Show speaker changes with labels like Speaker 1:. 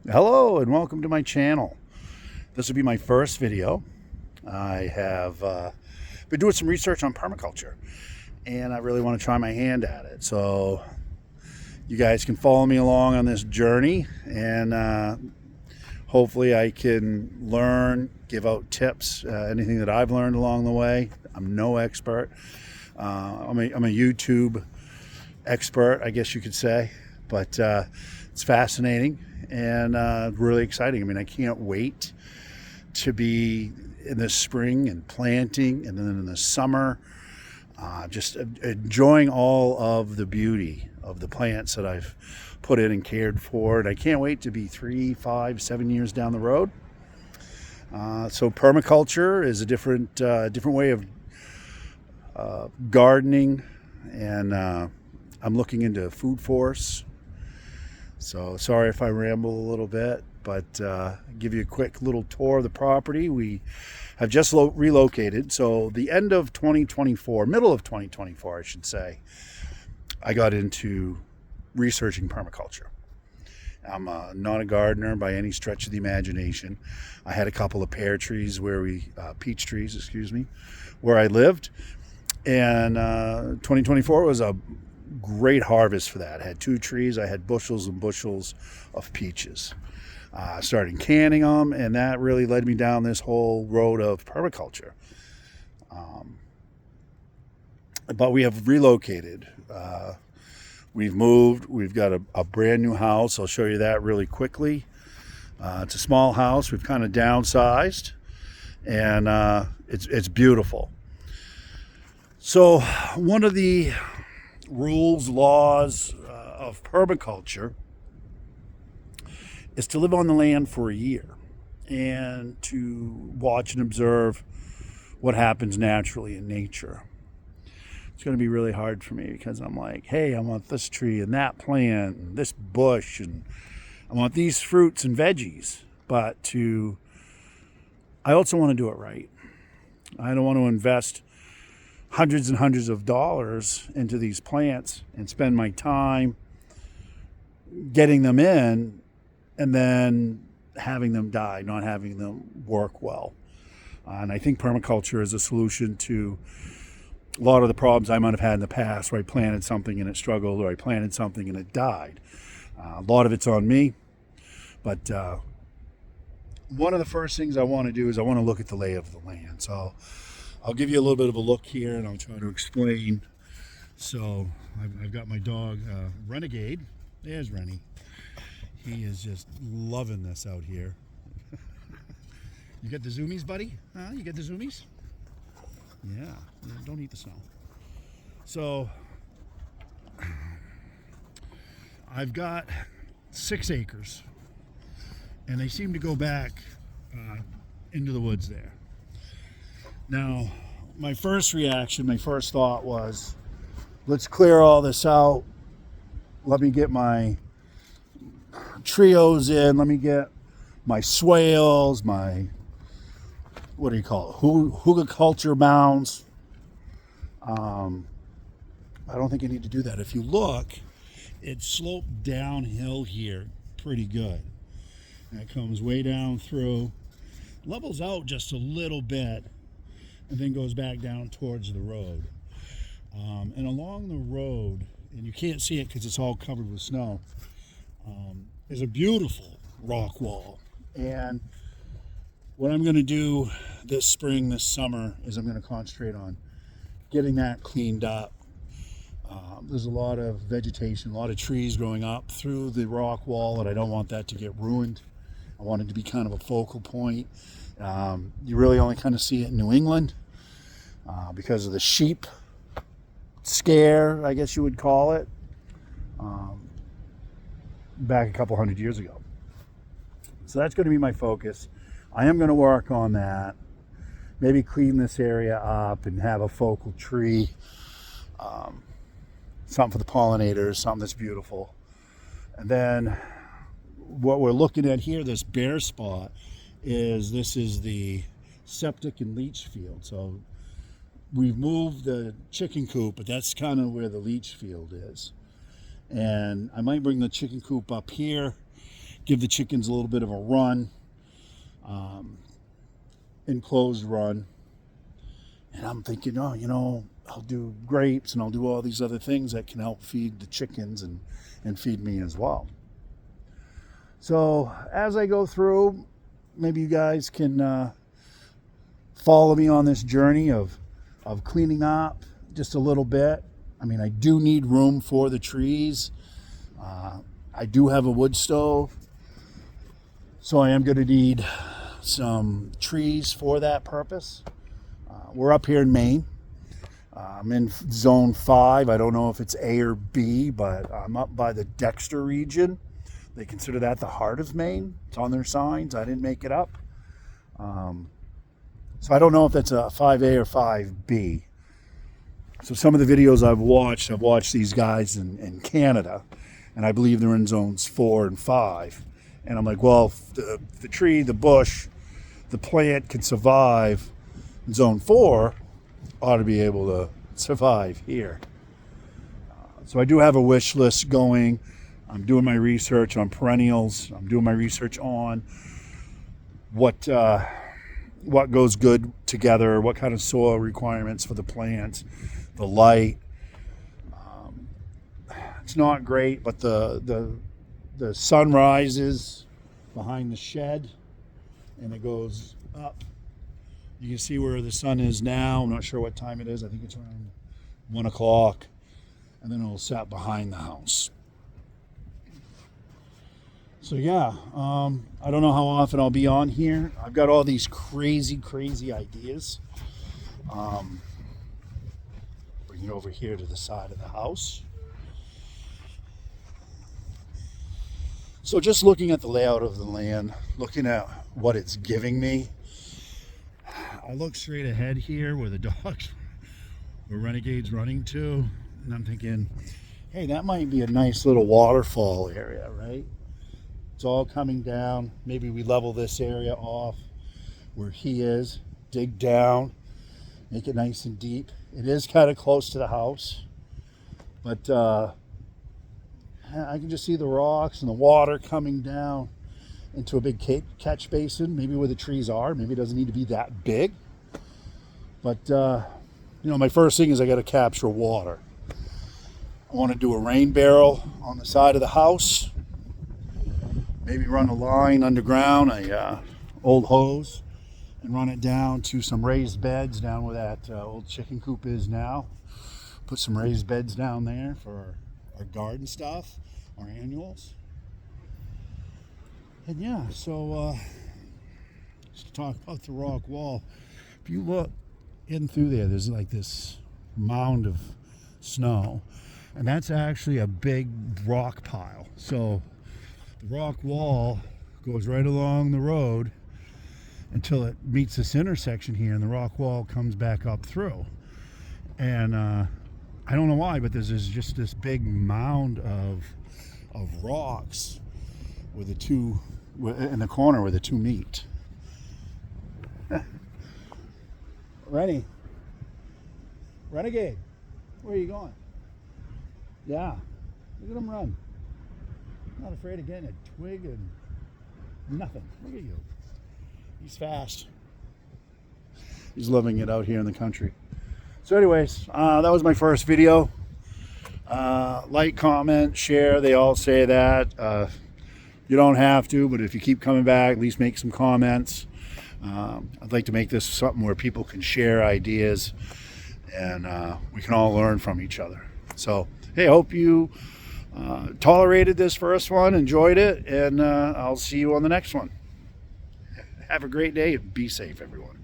Speaker 1: Hello and welcome to my channel. This will be my first video. I have been doing some research on permaculture and I really want to try my hand at it. So you guys can follow me along on this journey and hopefully I can learn, give out tips, anything that I've learned along the way. I'm no expert. I'm a YouTube expert, I guess you could say, but it's fascinating and really exciting. I mean, I can't wait to be in the spring and planting, and then in the summer, just enjoying all of the beauty of the plants that I've put in and cared for. And I can't wait to be 3, 5, 7 years down the road. So permaculture is a different way of gardening, and I'm looking into food forests. So sorry if I ramble a little bit, but give you a quick little tour of the property. We have just relocated. So the end of 2024, middle of 2024, I should say, I got into researching permaculture. I'm not a gardener by any stretch of the imagination. I had a couple of peach trees, where I lived. And 2024 was a great harvest for that. I had 2 trees. I had bushels and bushels of peaches. I started canning them, and that really led me down this whole road of permaculture. But we have relocated. We've moved. We've got a brand new house. I'll show you that really quickly. It's a small house. We've kind of downsized, and it's beautiful. So one of the rules, laws of permaculture is to live on the land for a year and to watch and observe what happens naturally in nature. It's going to be really hard for me because I'm like, hey, I want this tree and that plant and this bush, and I want these fruits and veggies, but I also want to do it right. I don't want to invest hundreds and hundreds of dollars into these plants and spend my time getting them in and then having them die, not having them work well. And I think permaculture is a solution to a lot of the problems I might have had in the past, where I planted something and it struggled, or I planted something and it died. A lot of it's on me, but one of the first things I want to do is I want to look at the lay of the land. So I'll give you a little bit of a look here, and I'll try to explain. So I've got my dog, Renegade. There's Rennie. He is just loving this out here. You got the zoomies, buddy? Huh? You got the zoomies? Yeah. Don't eat the snow. So I've got 6 acres, and they seem to go back into the woods there. Now, my first thought was, let's clear all this out. Let me get my trios in. Let me get my swales, my, what do you call it, hugelkultur mounds. I don't think I need to do that. If you look, it sloped downhill here pretty good. And it comes way down through, levels out just a little bit, and then goes back down towards the road. And along the road, and you can't see it because it's all covered with snow, is a beautiful rock wall. And what I'm going to do this spring, this summer, is I'm going to concentrate on getting that cleaned up. There's a lot of vegetation, a lot of trees growing up through the rock wall, and I don't want that to get ruined. I want it to be kind of a focal point. You really only kind of see it in New England because of the sheep scare, I guess you would call it, back a couple hundred years ago. So that's going to be my focus. I am going to work on that. Maybe clean this area up and have a focal tree. Something for the pollinators, something that's beautiful. And then what we're looking at here, this bare spot, this is the septic and leach field. So we've moved the chicken coop, but that's kind of where the leach field is. And I might bring the chicken coop up here give the chickens a little bit of a run, enclosed run. And I'm thinking, oh, you know, I'll do grapes and I'll do all these other things that can help feed the chickens and feed me as well. So as I go through, maybe you guys can follow me on this journey of cleaning up just a little bit. I mean, I do need room for the trees. I do have a wood stove, so I am going to need some trees for that purpose. We're up here in Maine. I'm in zone 5. I don't know if it's A or B, but I'm up by the Dexter region. They consider that the heart of Maine. It's on their signs. I didn't make it up. So I don't know if that's a 5A or 5B. So some of the videos I've watched these guys in Canada, and I believe they're in zones 4 and 5. And I'm like, well, the tree, the bush, the plant can survive in zone 4, ought to be able to survive here. So I do have a wish list going. I'm doing my research on perennials. I'm doing my research on what goes good together, what kind of soil requirements for the plants, the light. It's not great, but the sun rises behind the shed and it goes up. You can see where the sun is now. I'm not sure what time it is. I think it's around 1 o'clock. And then it'll set behind the house. So yeah, I don't know how often I'll be on here. I've got all these crazy ideas. Bring it over here to the side of the house. So just looking at the layout of the land, looking at what it's giving me, I look straight ahead here where the dogs, where Renegade's running to, and I'm thinking, hey, that might be a nice little waterfall area, right? It's all coming down. Maybe we level this area off where he is, dig down, make it nice and deep. It is kind of close to the house, but I can just see the rocks and the water coming down into a big catch basin, maybe where the trees are. Maybe it doesn't need to be that big. But, you know, my first thing is I got to capture water. I want to do a rain barrel on the side of the house. Maybe run a line underground, a old hose, and run it down to some raised beds down where that old chicken coop is now. Put some raised beds down there for our garden stuff, our annuals. And yeah, so just to talk about the rock wall, if you look in through there, there's like this mound of snow, and that's actually a big rock pile. So the rock wall goes right along the road until it meets this intersection here, and the rock wall comes back up through. And I don't know why, but there's just this big mound of rocks where the two, in the corner where the two meet. Renegade, where are you going? Yeah, look at him run. Not afraid of getting a twig and nothing. Look at you. He's fast. He's loving it out here in the country. So anyways, that was my first video. Like, comment, share. They all say that. You don't have to, but if you keep coming back, at least make some comments. I'd like to make this something where people can share ideas and we can all learn from each other. So, hey, hope you tolerated this first one, enjoyed it, and I'll see you on the next one. Have a great day and be safe, everyone.